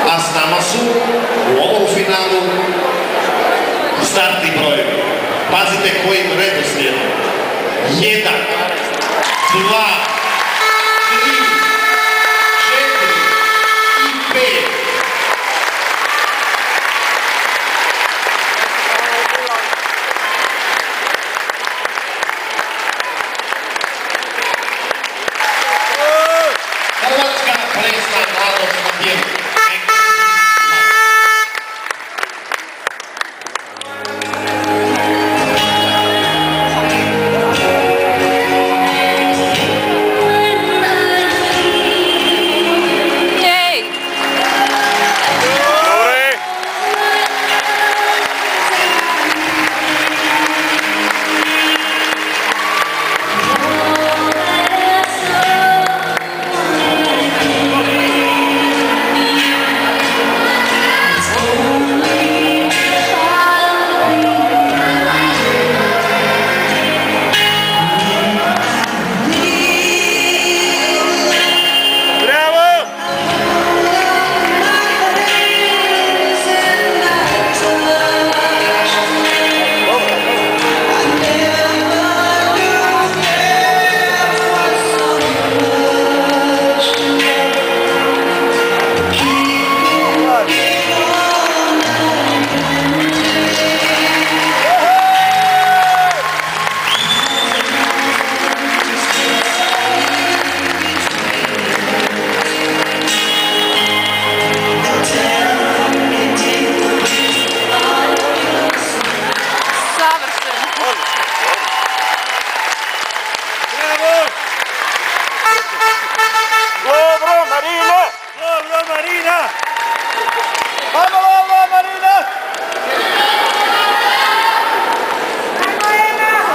a s nama su u ovom finalu startni brojevi. Pazite kojim redoslijedom. 1, 2, 3, 4 i 5. Hrvatska plesna narodna pjesma.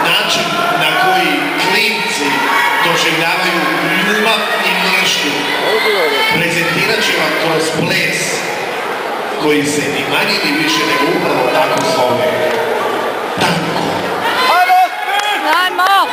Način na koji klinci doživljavaju ljubav i mržnju prezentirat će vam kroz ples koji se ni manje ni više nego upravo tako zove tango. Ajmo!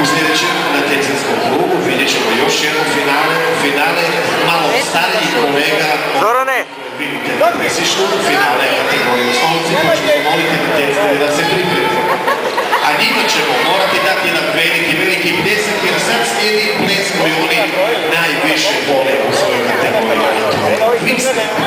U sljedećem natjecateljskom krugu vidjet ćemo još jedno finale malo starijih kolega. Zorane! Vidite, presišli u finale kategoriju stolci, pa ćemo zamoliti natjecatelje da se pripremi. A njima ćemo morati dati jedan veliki pljesak jer sad slijedi ples koji oni najviše vole u svojoj kategoriji.